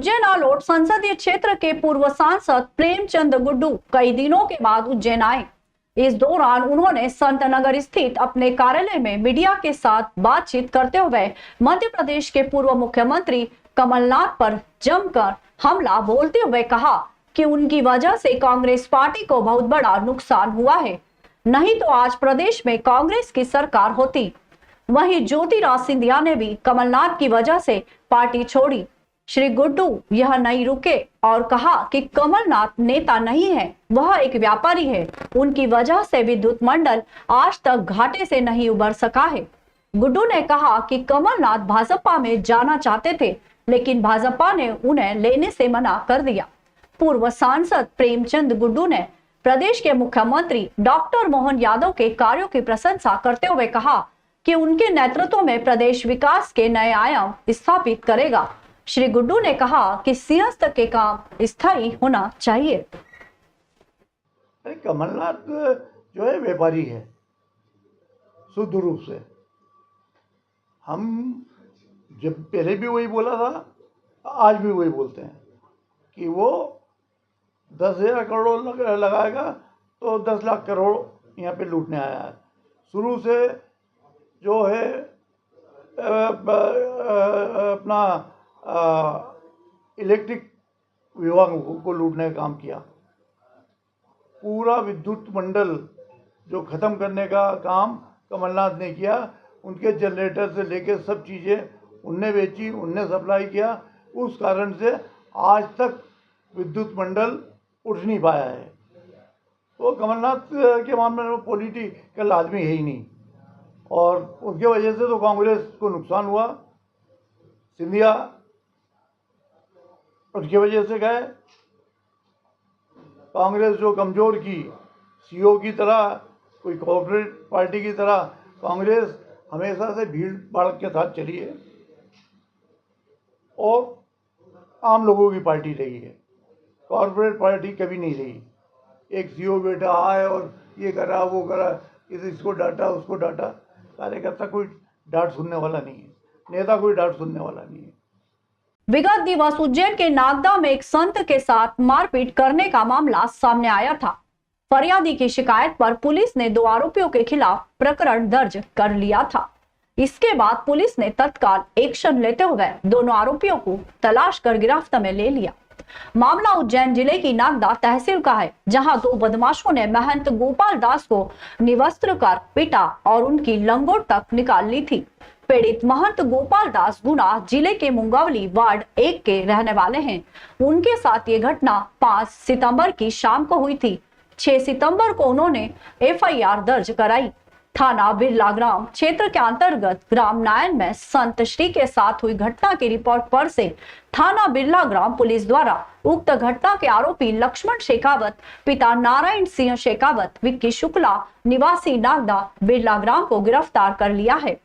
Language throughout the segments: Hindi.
उज्जैन आलोट संसदीय क्षेत्र के पूर्व सांसद प्रेमचंद गुड्डू कई दिनों के बाद उज्जैन आए। इस दौरान उन्होंने संत नगर स्थित अपने कार्यालय में मीडिया के साथ बातचीत करते हुए मध्य प्रदेश के पूर्व मुख्यमंत्री कमलनाथ पर जमकर हमला बोलते हुए कहा कि उनकी वजह से कांग्रेस पार्टी को बहुत बड़ा नुकसान हुआ है, नहीं तो आज प्रदेश में कांग्रेस की सरकार होती। वहीं ज्योतिरादित्य सिंधिया ने भी कमलनाथ की वजह से पार्टी छोड़ी। श्री गुड्डू यह नहीं रुके और कहा कि कमलनाथ नेता नहीं है, वह एक व्यापारी है। उनकी वजह से विद्युत मंडल आज तक घाटे से नहीं उबर सका है। गुड्डू ने कहा कि कमलनाथ भाजपा में जाना चाहते थे, लेकिन भाजपा ने उन्हें लेने से मना कर दिया। पूर्व सांसद प्रेमचंद गुड्डू ने प्रदेश के मुख्यमंत्री डॉक्टर मोहन यादव के कार्यों की प्रशंसा करते हुए कहा कि उनके नेतृत्व में प्रदेश विकास के नए आयाम स्थापित करेगा। श्री गुड्डू ने कहा कि सिंहस्थ के काम स्थायी होना चाहिए। कमलनाथ जो है व्यापारी है शुद्ध रूप से। हम जब पहले भी वही बोला था, आज भी वही बोलते हैं कि वो 10,000 करोड़ लगाएगा तो 10 लाख करोड़ यहाँ पे लूटने आया है। शुरू से जो है अपना इलेक्ट्रिक विभाग को लूटने का काम किया। पूरा विद्युत मंडल जो ख़त्म करने का काम कमलनाथ ने किया। उनके जनरेटर से लेकर सब चीज़ें उनने बेची, उनने सप्लाई किया। उस कारण से आज तक विद्युत मंडल उठ नहीं पाया है। तो कमलनाथ के मामले में पॉलिटिकल आदमी है ही नहीं, और उसके वजह से तो कांग्रेस को नुकसान हुआ। सिंधिया उसकी वजह से गए। कांग्रेस जो कमज़ोर की सीओ की तरह, कोई कॉर्पोरेट पार्टी की तरह कांग्रेस हमेशा से भीड़ भाड़ के साथ चली है और आम लोगों की पार्टी रही है। कॉर्पोरेट पार्टी कभी नहीं रही। एक सीओ बैठा आए और ये करा वो करा, इसको डांटा उसको डांटा। कार्यकर्ता कोई डांट सुनने वाला नहीं है, नेता कोई डांट सुनने वाला नहीं है। विगत दिवस उज्जैन के नागदा में एक संत के साथ मारपीट करने का मामला सामने आया था। फरियादी की शिकायत पर पुलिस ने 2 आरोपियों के खिलाफ प्रकरण दर्ज कर लिया था। इसके बाद पुलिस ने तत्काल एक्शन लेते हुए दोनों आरोपियों को तलाश कर गिरफ्त में ले लिया। मामला उज्जैन जिले की नागदा तहसील का है, जहां 2 बदमाशों ने महंत गोपाल दास को निवस्त्र कर पीटा और उनकी लंगोट तक निकाल ली थी। पीड़ित महंत गोपाल दास गुना जिले के मुंगावली वार्ड 1 के रहने वाले हैं। उनके साथ ये घटना 5 सितंबर की शाम को हुई थी। 6 सितंबर को उन्होंने FIR दर्ज कराई। थाना बिरला ग्राम क्षेत्र के अंतर्गत ग्राम नायन में संत श्री के साथ हुई घटना की रिपोर्ट पर से थाना बिरला ग्राम पुलिस द्वारा उक्त घटना के आरोपी लक्ष्मण शेखावत, पिता नारायण सिंह शेखावत, विक्की शुक्ला निवासी नागदा बिरला ग्राम को गिरफ्तार कर लिया है।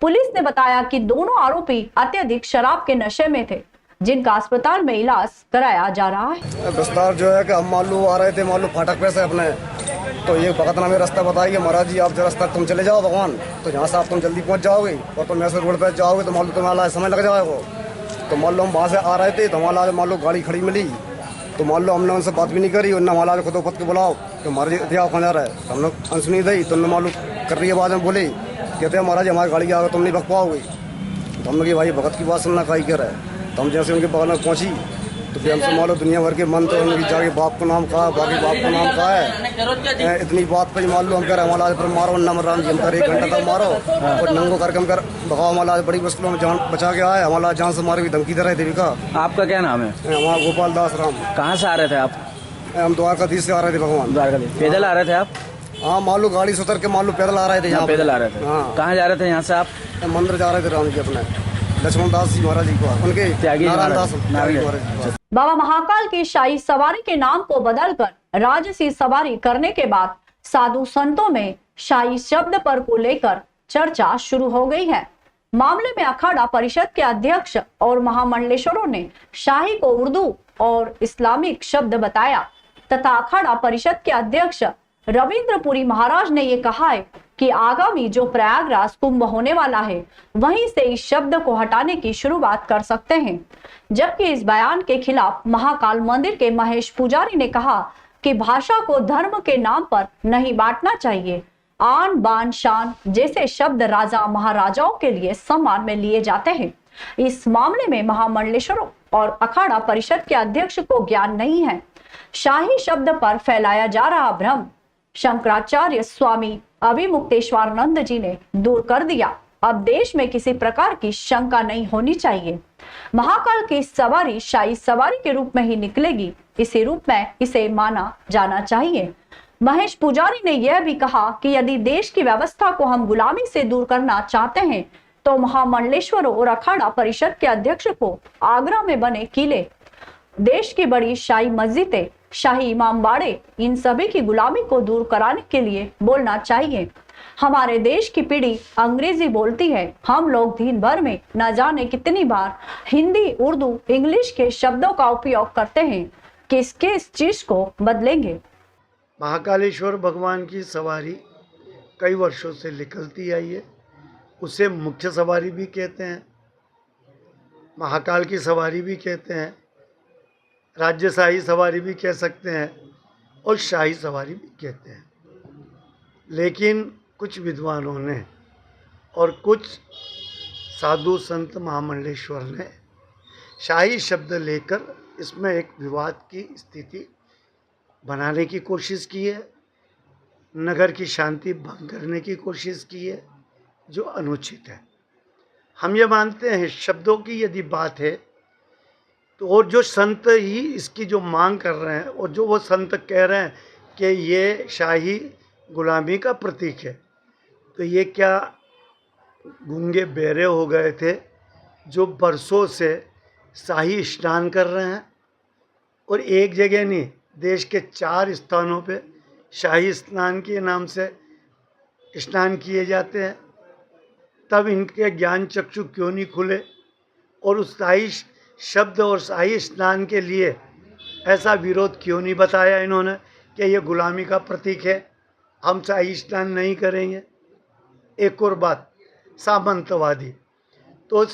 पुलिस ने बताया कि दोनों आरोपी अत्यधिक शराब के नशे में थे, जिनका अस्पताल में इलाज कराया जा रहा है। विस्तार जो है कि हम मालूम आ रहे थे, मालूम फाटक पे से अपने, तो ये भगत नामे रास्ता बताइए महाराज जी, आप जो रास्ता तुम चले जाओ भगवान, तो यहाँ से आप तुम जल्दी पहुँच जाओगे, और तुम ऐसे रोड पे जाओगे तो मालूम तुम्हारा समय लग जाएगा। तो मालूम हम वहाँ से आ रहे थे तो हमारा मालूम गाड़ी खड़ी मिली, तो मालूम हमने उनसे बात भी नहीं करी। उन्होंने हमारा खुद उपत के बुलाओ कि हमारे इतिहास कहाँ जा रहा है, हम लोग अनसुनी दी। तो उन्होंने मालूम कर रही है, बाद में बोले कहते हैं महाराज हमारी गाड़ी आगे तुम नहीं भग पाओगे। तो हम लोग भाई भगत की बात सुनना का ही कर रहा है। तो हम जैसे उनके बगल में पहुँची तो फिर हमसे मालूम दुनिया भर के मन, तो उनकी जाके बाप को नाम कहा, बाकी बाप को नाम कहा है। इतनी बात पर मालूम हम कह रहे हमारा पर मारो न राम जी, हम कर 1 घंटा तक मारो और नंगो करके हम कर भगाओ। हमारा बड़ी मुश्किलों में जान बचा के आए, हमारा जान से मारे भी धमकी दे रहे थे। का आपका क्या नाम है? हमारा गोपाल दास राम। कहाँ से आ रहे थे आप? हम द्वारकाधीश से आ रहे थे भगवान। द्वारकाधीश पैदल आ रहे थे आप? हाँ मालूम गाड़ी से उतर के मालूम पैदल आ रहे थे। यहाँ पैदल आ रहे थे? हाँ। कहाँ जा रहे थे यहाँ से आप? मंदिर जा रहे थे राम जी अपने, लक्ष्मण दास जी महाराज जी को, उनके त्यागी महाराज। बाबा महाकाल की शाही सवारी के नाम को बदलकर राजसी सवारी करने के बाद साधु संतों में शाही शब्द पर को लेकर चर्चा शुरू हो गई है। मामले में अखाड़ा परिषद के अध्यक्ष और महामंडलेश्वरों ने शाही को उर्दू और इस्लामिक शब्द बताया तथा अखाड़ा परिषद के अध्यक्ष रविंद्रपुरी महाराज ने ये कहा है कि आगामी जो प्रयागराज कुंभ होने वाला है वहीं से इस शब्द को हटाने की शुरुआत कर सकते हैं। जबकि इस बयान के खिलाफ महाकाल मंदिर के महेश पुजारी ने कहा कि भाषा को धर्म के नाम पर नहीं बांटना चाहिए। आन बान शान जैसे शब्द राजा महाराजाओं के लिए सम्मान में लिए जाते हैं। इस मामले में महामंडलेश्वर और अखाड़ा परिषद के अध्यक्ष को ज्ञान नहीं है। शाही शब्द पर फैलाया जा रहा भ्रम शंकराचार्य स्वामी अभिमुक्तेश्वरानंद जी ने दूर कर दिया। अब देश में किसी प्रकार की शंका नहीं होनी चाहिए। महाकाल की सवारी शाही सवारी के रूप में ही निकलेगी, इसी रूप में इसे माना जाना चाहिए। महेश पुजारी ने यह भी कहा कि यदि देश की व्यवस्था को हम गुलामी से दूर करना चाहते हैं तो महामंडलेश्वर और अखाड़ा परिषद के अध्यक्ष को आगरा में बने किले, देश की बड़ी शाही मस्जिदें, शाही इमाम बाड़े, इन सभी की गुलामी को दूर कराने के लिए बोलना चाहिए। हमारे देश की पीढ़ी अंग्रेजी बोलती है। हम लोग दिन भर में न जाने कितनी बार हिंदी, उर्दू, इंग्लिश के शब्दों का उपयोग करते हैं। किस चीज को बदलेंगे? महाकालेश्वर भगवान की सवारी कई वर्षों से निकलती आई है। उसे मुख्य सवारी भी कहते हैं, महाकाल की सवारी भी कहते हैं, राज्यशाही सवारी भी कह सकते हैं और शाही सवारी भी कहते हैं। लेकिन कुछ विद्वानों ने और कुछ साधु संत महामंडलेश्वर ने शाही शब्द लेकर इसमें एक विवाद की स्थिति बनाने की कोशिश की है, नगर की शांति भंग करने की कोशिश की है, जो अनुचित है। हम ये मानते हैं शब्दों की यदि बात है तो और जो संत ही इसकी जो मांग कर रहे हैं और जो वो संत कह रहे हैं कि ये शाही गुलामी का प्रतीक है, तो ये क्या गूंगे बहरे हो गए थे जो बरसों से शाही स्नान कर रहे हैं और एक जगह नहीं, देश के 4 स्थानों पे शाही स्नान के नाम से स्नान किए जाते हैं। तब इनके ज्ञान चक्षु क्यों नहीं खुले और उस शाही शब्द और शाही स्नान के लिए ऐसा विरोध क्यों नहीं बताया इन्होंने कि ये गुलामी का प्रतीक है, हम शाही स्नान नहीं करेंगे। एक और बात, सामंतवादी, तो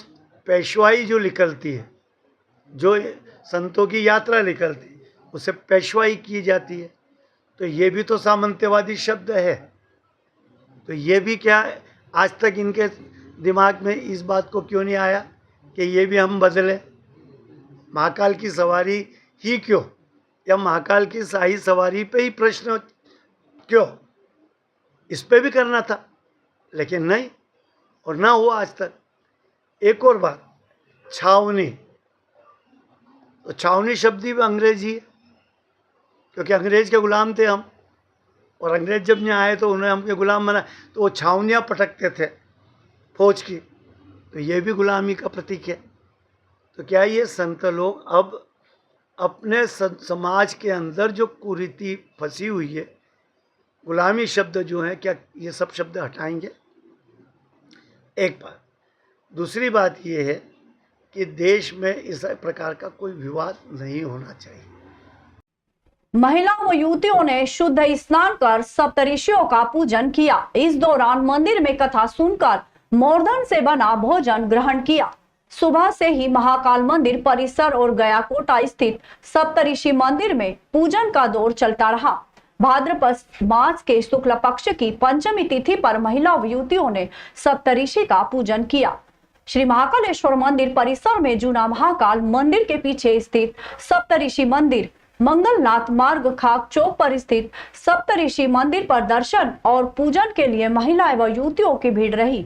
पेशवाई जो निकलती है, जो संतों की यात्रा निकलती है, उसे पेशवाई की जाती है, तो ये भी तो सामंतवादी शब्द है। तो ये भी क्या आज तक इनके दिमाग में इस बात को क्यों नहीं आया कि ये भी हम बदलें? महाकाल की सवारी ही क्यों, या महाकाल की शाही सवारी पे ही प्रश्न क्यों? इस पे भी करना था, लेकिन नहीं, और ना हुआ आज तक। एक और बात, छावनी, तो छावनी शब्द भी अंग्रेजी है, क्योंकि अंग्रेज के गुलाम थे हम, और अंग्रेज जब यहाँ आए तो उन्हें हमके गुलाम बना, तो वो छावनियाँ पटकते थे फौज की, तो ये भी गुलामी का प्रतीक है। तो क्या ये संत लोग अब अपने समाज के अंदर जो कुरीति फंसी हुई है, गुलामी शब्द जो है, क्या ये सब शब्द हटाएंगे? एक बात। दूसरी बात ये है कि देश में इस प्रकार का कोई विवाद नहीं होना चाहिए। महिलाओं व युवतियों ने शुद्ध स्नान कर सप्तऋषियों का पूजन किया। इस दौरान मंदिर में कथा सुनकर मोरधन से बना भोजन ग्रहण किया। सुबह से ही महाकाल मंदिर परिसर और गयाकोटा स्थित सप्तऋषि मंदिर में पूजन का दौर चलता रहा। भाद्रपद मास के शुक्ल पक्ष की पंचमी तिथि पर महिला व युवतियों ने सप्तऋषि का पूजन किया। श्री महाकालेश्वर मंदिर परिसर में जूना महाकाल मंदिर के पीछे स्थित सप्तऋषि मंदिर, मंगलनाथ मार्ग खाक चौक पर स्थित सप्तऋषि मंदिर पर दर्शन और पूजन के लिए महिलाएं व युवतियों की भीड़ रही।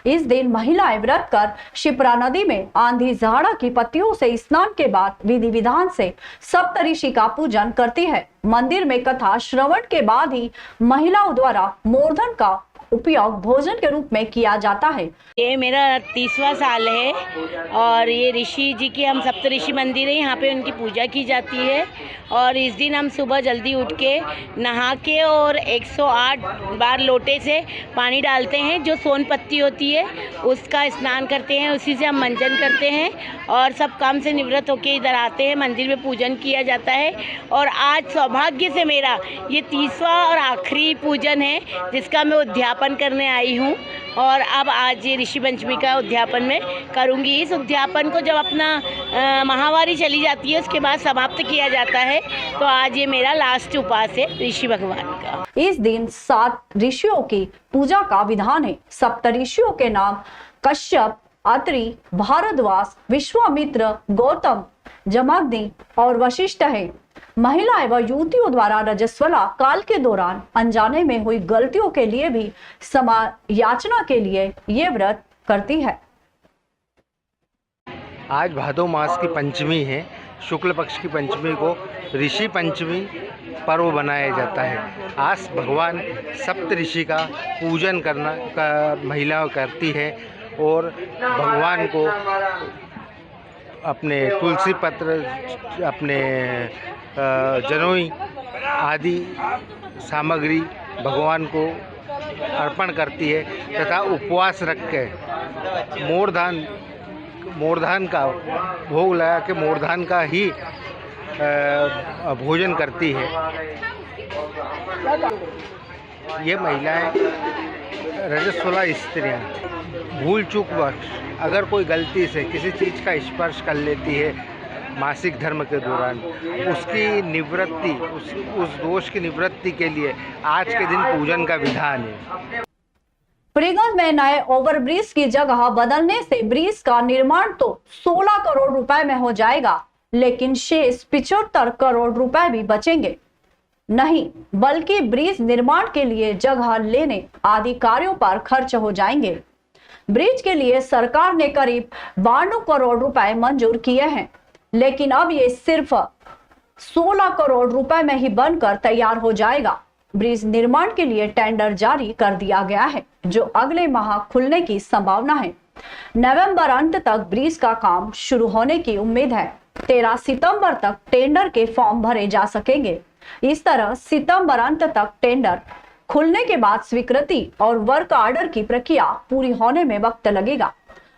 इस दिन महिलाएं व्रत कर शिप्रा नदी में आंधी झाड़ा की पत्तियों से स्नान के बाद विधि विधान से सप्तऋषि का पूजन करती है। मंदिर में कथा श्रवण के बाद ही महिलाओं द्वारा मोरधन का उपयोग भोजन के रूप में किया जाता है। ये मेरा 30वां साल है और ये ऋषि जी की हम सप्तऋषि मंदिर है, यहाँ पे उनकी पूजा की जाती है। और इस दिन हम सुबह जल्दी उठ के नहा के और 108 बार लोटे से पानी डालते हैं, जो सोन पत्ती होती है उसका स्नान करते हैं, उसी से हम मंजन करते हैं और सब काम से निवृत्त होके इधर आते हैं। मंदिर में पूजन किया जाता है और आज सौभाग्य से मेरा ये 30वां और आखिरी पूजन है जिसका मैं उद्यापन उद्यापन करने आई हूँ और अब आज ये ऋषि पंचमी का उद्यापन मैं करूँगी। इस उद्यापन को जब अपना माहवारी चली जाती है उसके बाद समाप्त किया जाता है, तो आज ये मेरा लास्ट उपास है ऋषि भगवान का। इस दिन 7 ऋषियों की पूजा का विधान है। सप्त ऋषियों के नाम कश्यप, अत्रि, भारद्वाज, विश्वामित्र, गौतम, जमदग्नि और वशिष्ठ है। महिला एवं युवतियों द्वारा रजस्वला काल के दौरान अनजाने में हुई गलतियों के लिए भी क्षमा याचना के लिए ये व्रत करती है। आज भादो मास की पंचमी है। शुक्ल पक्ष की पंचमी को ऋषि पंचमी पर्व बनाया जाता है। आज भगवान सप्त ऋषि का पूजन करना महिलाएं करती है और भगवान को अपने तुलसी पत्र, अपने जनोई आदि सामग्री भगवान को अर्पण करती है तथा उपवास रख के मोरधान का भोग लगा के मोरधान का ही भोजन करती है। ये महिलाएं रजस्वला स्त्रियां भूल चूक वश अगर कोई गलती से किसी चीज़ का स्पर्श कर लेती है मासिक धर्म के दौरान, उसकी निवृत्ति उस दोष की निवृत्ति के लिए आज के दिन पूजन का विधान है। फ्रीगंज में नए ओवरब्रिज की जगह बदलने से ब्रिज का निर्माण तो 16 करोड़ रुपए में हो जाएगा, लेकिन शेष 75 करोड़ रुपए भी बचेंगे नहीं, बल्कि ब्रिज निर्माण के लिए जगह लेने आदि कार्यों पर खर्च हो जाएंगे। ब्रिज के लिए सरकार ने करीब 92 करोड़ रुपए मंजूर किए हैं, लेकिन अब ये सिर्फ 16 करोड़ रुपए में ही बनकर तैयार हो जाएगा। ब्रिज निर्माण के लिए टेंडर जारी कर दिया गया है, जो अगले माह खुलने की संभावना है। नवंबर अंत तक ब्रिज का काम शुरू होने की उम्मीद है। 13 सितंबर तक टेंडर के फॉर्म भरे जा सकेंगे। इस तरह सितंबर अंत तक टेंडर खुलने के बाद स्वीकृति और वर्क ऑर्डर की प्रक्रिया पूरी होने में वक्त लगेगा।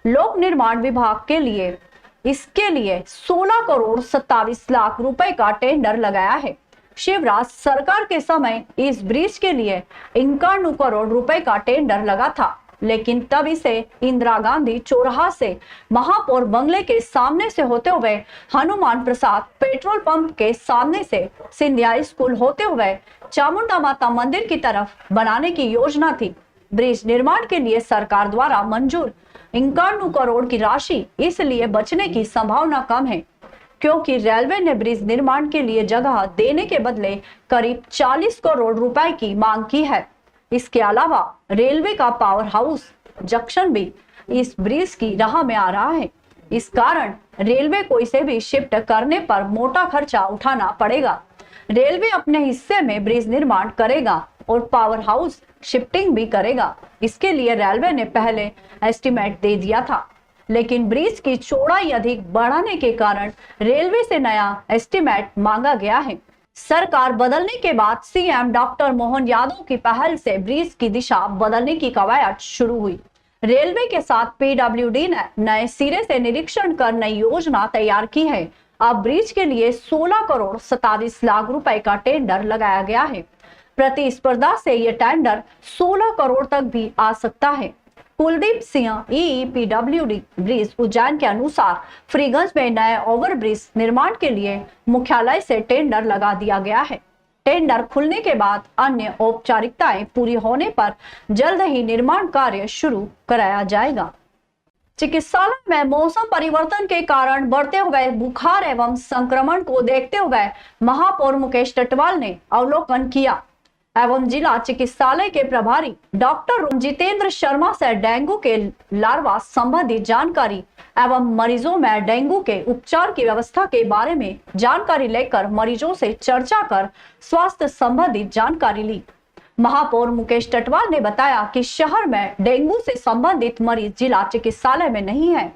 लोक निर्माण विभाग के लिए इसके लिए 16 करोड़ 27 लाख रुपए का टेंडर लगाया है। शिवराज सरकार के समय इस ब्रिज के लिए 51 करोड़ रुपए का टेंडर लगा था, लेकिन तब इसे इंदिरा गांधी चौराहा से महापौर बंगले के सामने से होते हुए हनुमान प्रसाद पेट्रोल पंप के सामने से सिंधिया स्कूल होते हुए चामुंडा माता मंदिर की तरफ बनाने की योजना थी। ब्रिज निर्माण के लिए सरकार द्वारा मंजूर 51 करोड़ की राशि इसलिए बचने की संभावना कम है, क्योंकि रेलवे ने ब्रिज निर्माण के लिए जगह देने के बदले करीब 40 करोड़ रुपए की मांग की है। इसके अलावा रेलवे का पावर हाउस जंक्शन भी इस ब्रिज की राह में आ रहा है। इस कारण रेलवे को इसे भी शिफ्ट करने पर मोटा खर्चा उठाना पड़ेगा। रेलवे अपने हिस्से में ब्रिज निर्माण करेगा और पावर हाउस शिफ्टिंग भी करेगा। इसके लिए रेलवे ने पहले एस्टीमेट दे दिया था, लेकिन ब्रिज की चौड़ाई अधिक बढ़ाने के कारण रेलवे से नया एस्टीमेट मांगा गया है। सरकार बदलने के बाद सीएम डॉक्टर मोहन यादव की पहल से ब्रिज की दिशा बदलने की कवायद शुरू हुई। रेलवे के साथ पीडब्ल्यूडी ने नए सिरे से निरीक्षण कर नई योजना तैयार की है। अब ब्रिज के लिए 16 करोड़ 27 लाख रुपए का टेंडर लगाया गया है। प्रतिस्पर्धा से ये टेंडर 16 करोड़ तक भी आ सकता है। कुलदीप सिंह पीडब्ल्यूडी ब्रिज उज्जैन के अनुसार फ्रीगंज में नए ओवरब्रिज निर्माण के लिए मुख्यालय से टेंडर लगा दिया गया है। टेंडर खुलने के बाद अन्य औपचारिकताएं पूरी होने पर जल्द ही निर्माण कार्य शुरू कराया जाएगा। चिकित्सालय में मौसम परिवर्तन के कारण बढ़ते हुए बुखार एवं संक्रमण को देखते हुए महापौर मुकेश टटवाल ने अवलोकन किया एवं जिला चिकित्सालय के प्रभारी डॉक्टर जितेंद्र शर्मा से डेंगू के लार्वा संबंधी जानकारी एवं मरीजों में डेंगू के उपचार की व्यवस्था के बारे में जानकारी लेकर मरीजों से चर्चा कर स्वास्थ्य संबंधी जानकारी ली। महापौर मुकेश टटवाल ने बताया कि शहर में डेंगू से संबंधित मरीज जिला चिकित्सालय में नहीं है।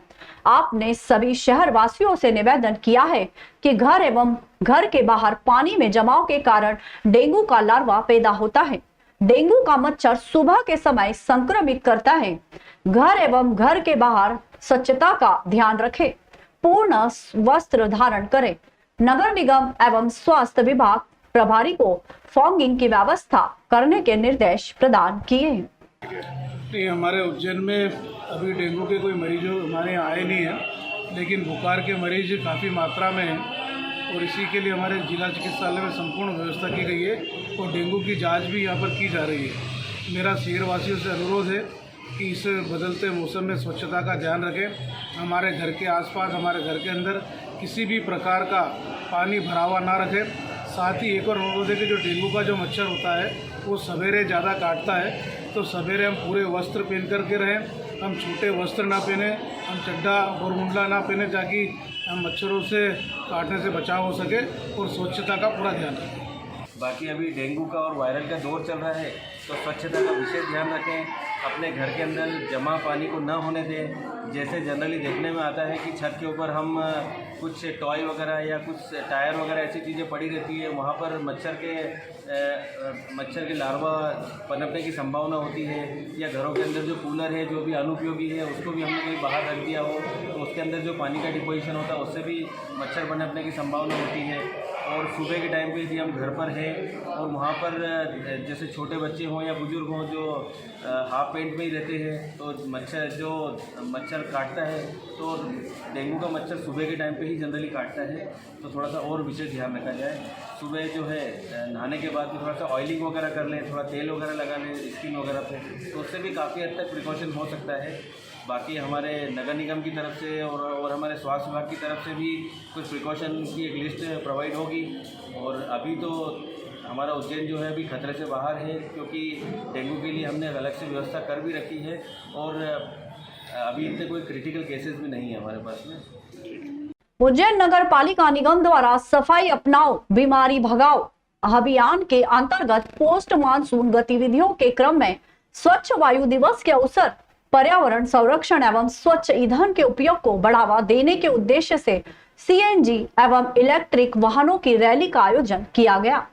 आपने सभी शहर वासियों से निवेदन किया है कि घर एवं घर के बाहर पानी में जमाव के कारण डेंगू का लार्वा पैदा होता है। डेंगू का मच्छर सुबह के समय संक्रमित करता है। घर एवं घर के बाहर स्वच्छता का ध्यान रखें, पूर्ण वस्त्र धारण करें। नगर निगम एवं स्वास्थ्य विभाग प्रभारी को फॉगिंग की व्यवस्था करने के निर्देश प्रदान किए हैं। नहीं, हमारे उज्जैन में अभी डेंगू के कोई मरीज हमारे यहाँ आए नहीं हैं, लेकिन बुखार के मरीज काफ़ी मात्रा में हैं और इसी के लिए हमारे जिला चिकित्सालय में संपूर्ण व्यवस्था की गई है और डेंगू की जांच भी यहाँ पर की जा रही है। मेरा शहरवासियों से अनुरोध है कि इस बदलते मौसम में स्वच्छता का ध्यान रखें। हमारे घर के आसपास, हमारे घर के अंदर किसी भी प्रकार का पानी भरा हुआ ना रखें। साथ ही एक और अनुरोध है कि जो डेंगू का जो मच्छर होता है वो सवेरे ज़्यादा काटता है, तो सवेरे हम पूरे वस्त्र पहन करके रहें। हम छोटे वस्त्र ना पहने, हम चड्डा और मुंडला ना पहने, ताकि हम मच्छरों से काटने से बचाव हो सके और स्वच्छता का पूरा ध्यान रखें। बाकी अभी डेंगू का और वायरल का दौर चल रहा है, तो स्वच्छता का विशेष ध्यान रखें। अपने घर के अंदर जमा पानी को न होने दें। जैसे जनरली देखने में आता है कि छत के ऊपर हम कुछ टॉय वगैरह या कुछ टायर वगैरह ऐसी चीज़ें पड़ी रहती है, वहाँ पर मच्छर के लार्वा पनपने की संभावना होती है। या घरों के अंदर जो कूलर है जो भी अनुपयोगी है उसको भी हमने कहीं बाहर रख दिया हो तो उसके अंदर जो पानी का डिपोजिशन होता है उससे भी मच्छर पनपने की संभावना होती है। और सुबह के टाइम पे यदि हम घर पर हैं और वहाँ पर जैसे छोटे बच्चे हों या बुजुर्ग हों जो हाफ पेंट में ही रहते हैं, तो मच्छर काटता है, तो डेंगू का मच्छर सुबह के टाइम पे ही जनरली काटता है। तो थोड़ा सा और विशेष ध्यान रखा जाए। सुबह जो है नहाने के बाद थोड़ा सा ऑयलिंग वगैरह कर लें, थोड़ा तेल वगैरह लगा लें स्किन वगैरह पे, तो उससे भी काफ़ी हद तक प्रिकॉशन हो सकता है। बाकी हमारे नगर निगम की तरफ से और हमारे स्वास्थ्य विभाग की तरफ से भी कुछ प्रिकॉशन की एक लिस्ट प्रोवाइड होगी। और अभी तो हमारा उज्जैन जो है अभी खतरे से बाहर है, क्योंकि डेंगू के लिए हमने अलग से व्यवस्था कर भी रखी है और अभी इतने कोई क्रिटिकल केसेस भी नहीं है हमारे पास में। उज्जैन नगर पालिका निगम द्वारा सफाई अपनाओ बीमारी भगाओ अभियान के अंतर्गत पोस्ट मानसून गतिविधियों के क्रम में स्वच्छ वायु दिवस के अवसर पर्यावरण संरक्षण एवं स्वच्छ ईंधन के उपयोग को बढ़ावा देने के उद्देश्य से सीएनजी एवं इलेक्ट्रिक वाहनों की रैली का आयोजन किया गया।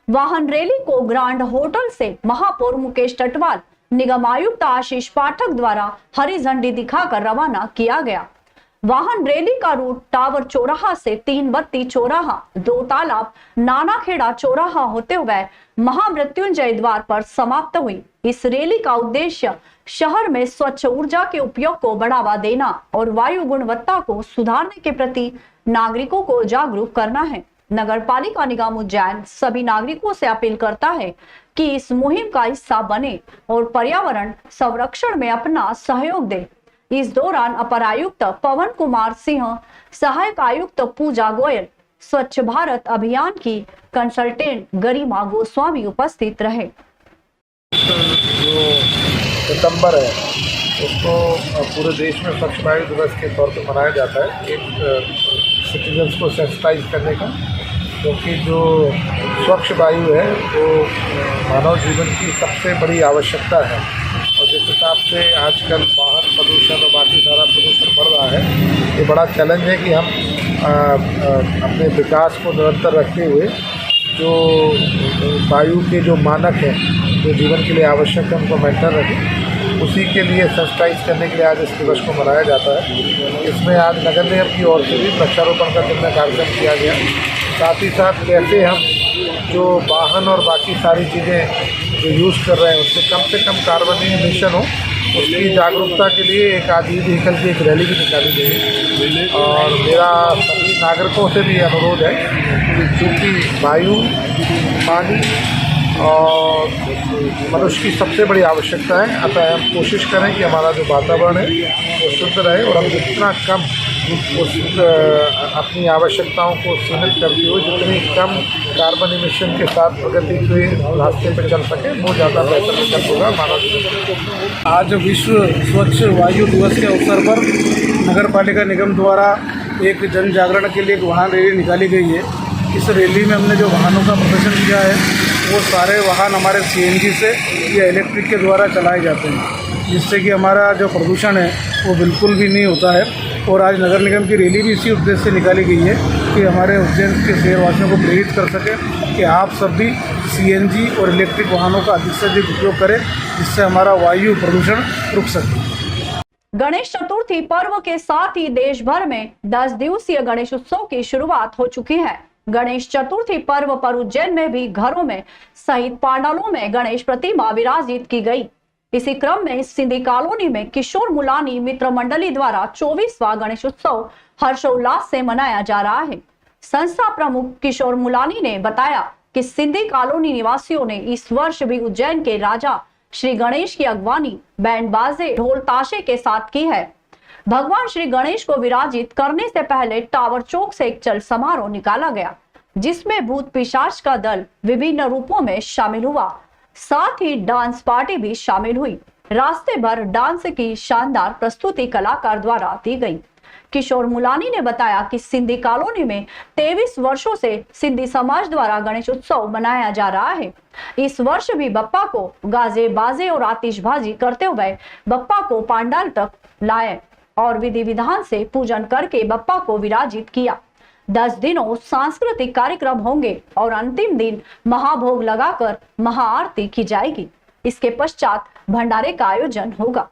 वाहन रैली को ग्रांड होटल से महापौर मुकेश टटवाल, निगम आयुक्त आशीष पाठक द्वारा हरी झंडी दिखाकर रवाना किया गया। वाहन रैली का रूट टावर चौराहा से 3 बत्ती चौराहा, 2 तालाब, नानाखेड़ा चौराहा होते हुए महामृत्युंजय द्वार पर समाप्त हुई। इस रैली का उद्देश्य शहर में स्वच्छ ऊर्जा के उपयोग को बढ़ावा देना और वायु गुणवत्ता को सुधारने के प्रति नागरिकों को जागरूक करना है। नगर पालिका निगम उज्जैन सभी नागरिकों से अपील करता है कि इस मुहिम का हिस्सा बने और पर्यावरण संरक्षण में अपना सहयोग दे। इस दौरान अपर आयुक्त पवन कुमार सिंह, सहायक आयुक्त पूजा गोयल, स्वच्छ भारत अभियान की कंसल्टेंट गरिमा गोस्वामी उपस्थित रहे। जो सितंबर है उसको पूरे देश में स्वच्छ वायु दिवस के तौर पर मनाया जाता है, एक सिटीजन्स को सेंसिटाइज करने का, क्योंकि जो स्वच्छ वायु है वो मानव जीवन की सबसे बड़ी आवश्यकता है। और जिस हिसाब से आजकल वाहन प्रदूषण और बाकी सारा प्रदूषण बढ़ रहा है, ये बड़ा चैलेंज है कि हम अपने विकास को निरंतर रखते हुए जो वायु के जो मानक हैं, जो जीवन के लिए आवश्यक है, उनको मेंटेन रखें। उसी के लिए सेंसिटाइज करने के लिए आज इस दिवस को मनाया जाता है। इसमें आज नगर निगम की ओर से भी वृक्षारोपण का जिम्मे कार्यक्रम किया गया। साथ ही साथ कैसे हम जो वाहन और बाकी सारी चीज़ें जो यूज़ कर रहे हैं उनसे कम कार्बन इमिशन हो, उसकी जागरूकता के लिए एक आज ई व्हीकल की एक रैली भी निकाली गई है। और मेरा सभी नागरिकों से भी अनुरोध है कि चूँकि वायु, पानी और मनुष्य की सबसे बड़ी आवश्यकता है, अतः हम कोशिश करें कि हमारा जो वातावरण है वो शुद्ध रहे और हम जितना कम अपनी आवश्यकताओं को सीमित करते हुए जितनी कम कार्बन इमिशन के साथ प्रगति के रास्ते पर चल सके, वो ज़्यादा बेहतर विकल्प होगा मानव जीवन। आज विश्व स्वच्छ वायु दिवस के अवसर पर नगर पालिका निगम द्वारा एक जन जागरण के लिए एक वाहन रैली निकाली गई है। इस रैली में हमने जो वाहनों का प्रदर्शन किया है वो सारे वाहन हमारे सीएनजी से या इलेक्ट्रिक के द्वारा चलाए जाते हैं, जिससे कि हमारा जो प्रदूषण है वो बिल्कुल भी नहीं होता है। और आज नगर निगम की रैली भी इसी उद्देश्य से निकाली गई है कि हमारे उज्जैन के शहरवासियों को प्रेरित कर सके कि आप सब भी सीएनजी और इलेक्ट्रिक वाहनों का अधिक से अधिक उपयोग करें, जिससे हमारा वायु प्रदूषण रुक सके। गणेश चतुर्थी पर्व के साथ ही देश भर में 10 दिवसीय गणेश उत्सव की शुरुआत हो चुकी है। गणेश चतुर्थी पर्व पर उज्जैन में भी घरों में सहित पांडालों में गणेश प्रतिमा विराजित की गई। इसी क्रम में सिंधी कॉलोनी में किशोर मुलानी मित्र मंडली द्वारा 24वां गणेश उत्सव हर्षोल्लास से मनाया जा रहा है। संस्था प्रमुख किशोर मुलानी ने बताया कि सिंधी कॉलोनी निवासियों ने इस वर्ष भी उज्जैन के राजा श्री गणेश की अगवानी बैंड बाजे ढोल ताशे के साथ की है। भगवान श्री गणेश को विराजित करने से पहले टावर चौक से एक चल समारोह निकाला गया, जिसमें भूत पिशाच का दल विभिन्न रूपों में शामिल हुआ। साथ ही डांस पार्टी भी शामिल हुई। रास्ते भर डांस की शानदार प्रस्तुति कलाकार द्वारा दी गई। किशोर मुलानी ने बताया कि सिंधी कॉलोनी में 23 वर्षों से सिंधी समाज द्वारा गणेश उत्सव मनाया जा रहा है। इस वर्ष भी बप्पा को गाजे बाजे और आतिशबाजी करते हुए बप्पा को पंडाल तक लाए और विधि विधान से पूजन करके बप्पा को विराजित किया। 10 दिनों सांस्कृतिक कार्यक्रम होंगे और अंतिम दिन महाभोग लगाकर महाआरती की जाएगी। इसके पश्चात भंडारे का आयोजन होगा।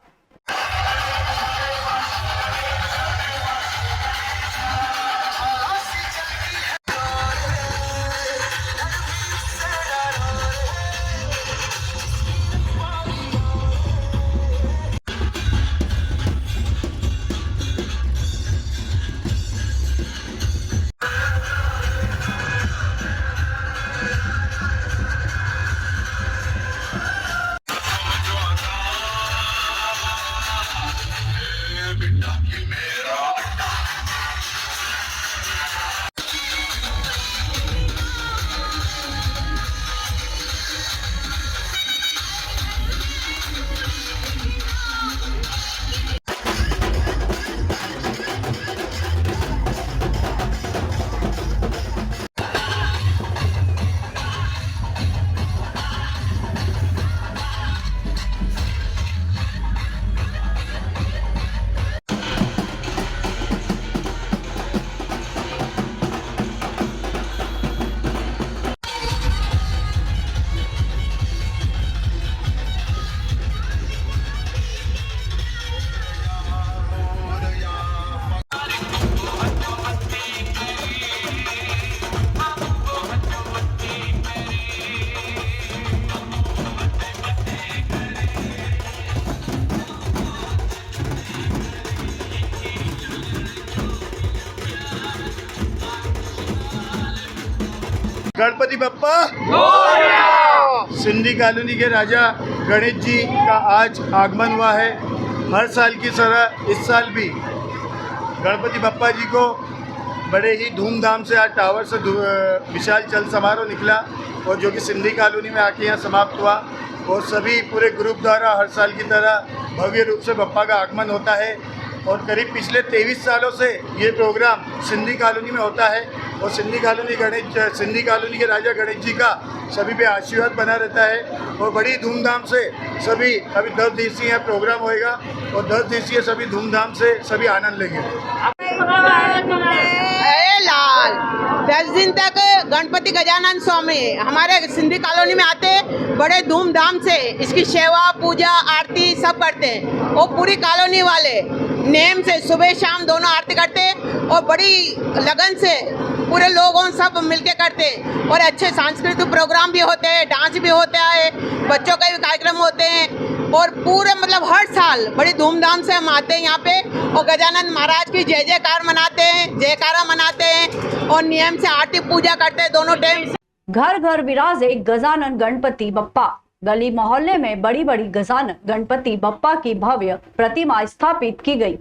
गणपति बप्पा सिंधी कॉलोनी के राजा गणेश जी का आज आगमन हुआ है। हर साल की तरह इस साल भी गणपति बप्पा जी को बड़े ही धूमधाम से आज टावर से विशाल चल समारोह निकला और जो कि सिंधी कॉलोनी में आके यहाँ समाप्त हुआ और सभी पूरे ग्रुप द्वारा हर साल की तरह भव्य रूप से बप्पा का आगमन होता है और करीब पिछले 23 सालों से ये प्रोग्राम सिंधी कॉलोनी में होता है और सिंधी कॉलोनी के राजा गणेश जी का सभी पे आशीर्वाद बना रहता है और बड़ी धूमधाम से सभी अभी 10 दिवसीय प्रोग्राम होएगा और 10 दिवसीय सभी धूमधाम से सभी आनंद लेंगे। लाल 10 दिन तक गणपति गजानन स्वामी हमारे सिंधी कॉलोनी में आते बड़े धूमधाम से इसकी सेवा पूजा आरती सब करते हैं और पूरी कॉलोनी वाले नेम से सुबह शाम दोनों आरती करते और बड़ी लगन से पूरे लोगों सब मिलके करते और अच्छे सांस्कृतिक प्रोग्राम भी होते हैं, डांस भी होता है, बच्चों का भी कार्यक्रम होते हैं और पूरे मतलब हर साल बड़ी धूमधाम से हम आते हैं यहाँ पे और गजानन महाराज की जय जयकार मनाते हैं, जयकारा मनाते हैं और नियम से आरती पूजा करते हैं दोनों टाइम। घर घर विराजे गजानन गणपति बप्पा। गली मोहल्ले में बड़ी बड़ी गजानन गणपति बप्पा की भव्य प्रतिमा स्थापित की गई।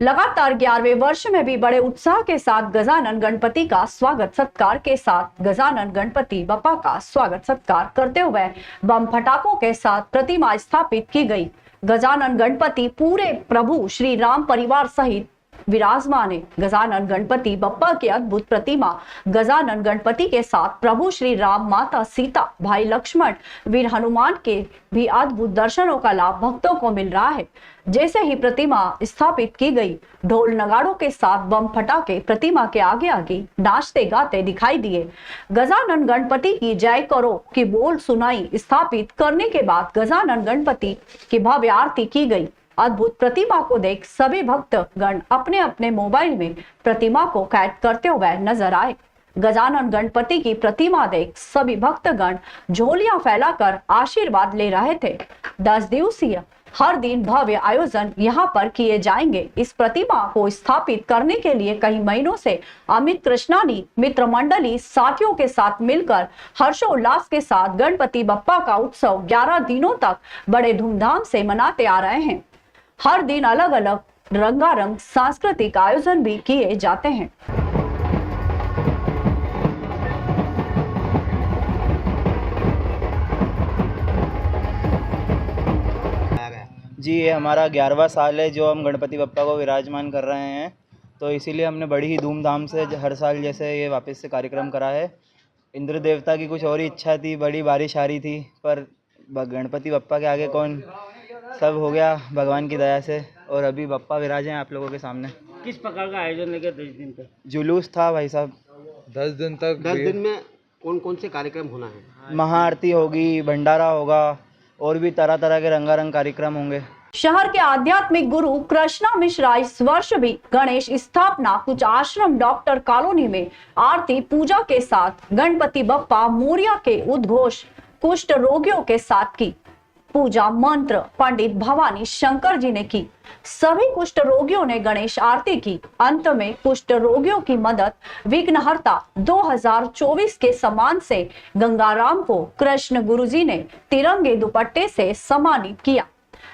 लगातार 11वें वर्ष में भी बड़े उत्साह के साथ गजानन गणपति का स्वागत सत्कार के साथ गजानन गणपति बप्पा का स्वागत सत्कार करते हुए बम फटाकों के साथ प्रतिमा स्थापित की गई। गजानन गणपति पूरे प्रभु श्री राम परिवार सहित विराजमान है। गजानन गणपति बप्पा की अद्भुत प्रतिमा गजानन गणपति के साथ प्रभु श्री राम, माता सीता, भाई लक्ष्मण, वीर हनुमान के भी अद्भुत दर्शनों का लाभ भक्तों को मिल रहा है। जैसे ही प्रतिमा स्थापित की गई, ढोल नगाड़ों के साथ बम फटाके प्रतिमा के आगे आगे नाचते गाते दिखाई दिए। गजानन गणपति की जय करो की बोल सुनाई स्थापित करने के बाद गजानन गणपति की भव्य आरती की गई। अद्भुत प्रतिमा को देख सभी भक्त गण अपने अपने मोबाइल में प्रतिमा को कैद करते हुए नजर आए। गजानन गणपति की प्रतिमा देख सभी भक्तगण झोलियां फैलाकर आशीर्वाद ले रहे थे। 10 दिवसीय हर दिन भव्य आयोजन यहाँ पर किए जाएंगे। इस प्रतिमा को स्थापित करने के लिए कई महीनों से अमित कृष्णानी मित्र मंडली साथियों के साथ मिलकर हर्षोल्लास के साथ गणपति बप्पा का उत्सव 11 दिनों तक बड़े धूमधाम से मनाते आ रहे हैं। हर दिन अलग अलग रंगारंग सांस्कृतिक आयोजन भी किए जाते हैं। जी, ये हमारा 11वां साल है जो हम गणपति बप्पा को विराजमान कर रहे हैं, तो इसीलिए हमने बड़ी ही धूमधाम से हर साल जैसे ये वापस से कार्यक्रम करा है। इंद्र देवता की कुछ और ही इच्छा थी, बड़ी बारिश आ रही थी, पर गणपति बप्पा के आगे कौन, सब हो गया भगवान की दया से। और अभी बप्पा विराजे हैं आप लोगों के सामने। किस प्रकार का आयोजन लगे 10 दिन तक? जुलूस था भाई साहब। 10 दिन तक 10 दिन में कौन कौन से कार्यक्रम होना है? महाआरती होगी, भंडारा होगा और भी तरह तरह के रंगारंग कार्यक्रम होंगे। शहर के आध्यात्मिक गुरु कृष्णा मिश्रा इस वर्ष भी गणेश स्थापना कुछ आश्रम डॉक्टर कॉलोनी में आरती पूजा के साथ गणपति बप्पा मोरिया के उद्घोष कुष्ठ रोगियों के साथ की। पूजा मंत्र पंडित भवानी शंकर जी ने की। सभी कुष्ठ रोगियों ने गणेश आरती की। अंत में कुष्ठ रोगियों की मदद विघ्नहर्ता 2024 के सम्मान से गंगाराम को कृष्ण गुरुजी ने तिरंगे दुपट्टे से सम्मानित किया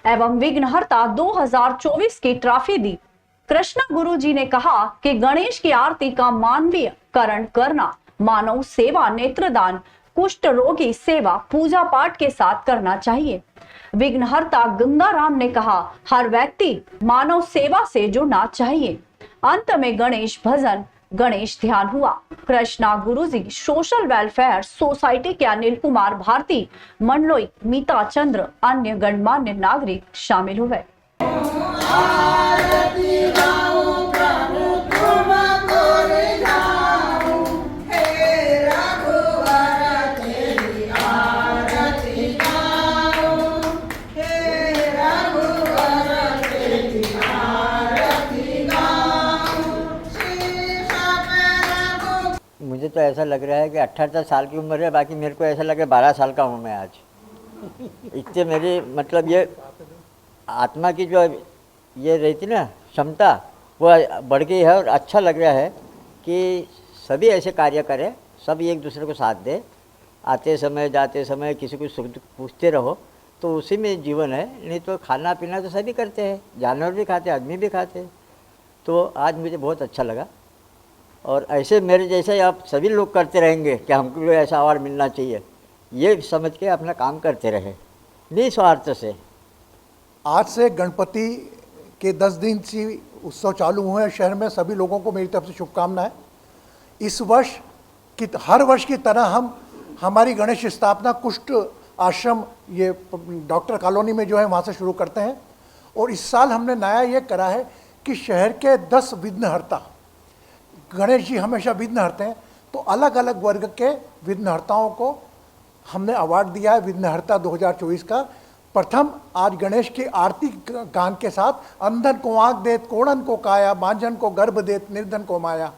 एवं विघ्नहर्ता 2024 की ट्रॉफी दी। कृष्ण गुरुजी ने कहा कि गणेश की आरती का मानवीयकरण करना, मानव सेवा, नेत्रदान, कुष्ठ रोगी सेवा पूजा पाठ के साथ करना चाहिए। विघ्नहर्ता गंगाराम ने कहा हर व्यक्ति मानव सेवा से जुड़ना चाहिए। अंत में गणेश भजन, गणेश ध्यान हुआ। कृष्णा गुरुजी सोशल वेलफेयर सोसाइटी के अनिल कुमार भारती, मंडलोई मीता चंद्र, अन्य गणमान्य नागरिक शामिल हुए। मुझे तो ऐसा लग रहा है कि 78 साल की उम्र है, बाकी मेरे को ऐसा लगे 12 साल का हूँ मैं आज। इससे मेरी मतलब ये आत्मा की जो ये रहती ना क्षमता वो बढ़ गई है और अच्छा लग रहा है कि सभी ऐसे कार्य करें, सब एक दूसरे को साथ दे। आते समय जाते समय किसी को सुख दुख पूछते रहो तो उसी में जीवन है। नहीं तो खाना पीना तो सभी करते हैं, जानवर भी खाते, आदमी भी खाते। तो आज मुझे बहुत अच्छा लगा और ऐसे मेरे जैसे आप सभी लोग करते रहेंगे कि हमको भी ऐसा अवार्ड मिलना चाहिए, ये समझ के अपना काम करते रहे निस्वार्थ से। आज से गणपति के 10 दिन से उत्सव चालू हुए हैं शहर में। सभी लोगों को मेरी तरफ से शुभकामनाएं। इस वर्ष की हर वर्ष की तरह हम हमारी गणेश स्थापना कुष्ठ आश्रम ये डॉक्टर कॉलोनी में जो है वहाँ से शुरू करते हैं। और इस साल हमने नया ये करा है कि शहर के 10 विघ्नहर्ता, गणेश जी हमेशा विघ्न हरते हैं, तो अलग अलग वर्ग के विघ्नहर्ताओं को हमने अवार्ड दिया है विघ्नहर्ता 2024 का। प्रथम आज गणेश की आरती गान के साथ अंधन को आँख देत, कोढ़न को काया, बांझन को गर्भ देत, निर्धन को माया,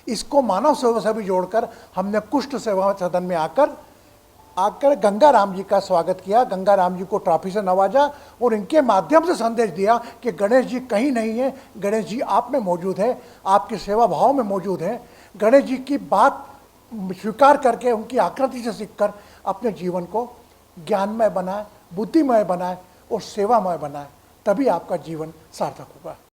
इसको मानव सेवा से भी जोड़कर हमने कुष्ठ सेवा सदन में आकर गंगाराम जी का स्वागत किया। गंगाराम जी को ट्रॉफी से नवाजा और इनके माध्यम से संदेश दिया कि गणेश जी कहीं नहीं है, गणेश जी आप में मौजूद है, आपकी सेवा भाव में मौजूद है। गणेश जी की बात स्वीकार करके उनकी आकृति से सीखकर अपने जीवन को ज्ञानमय बनाए, बुद्धिमय बनाए और सेवामय बनाए, तभी आपका जीवन सार्थक होगा।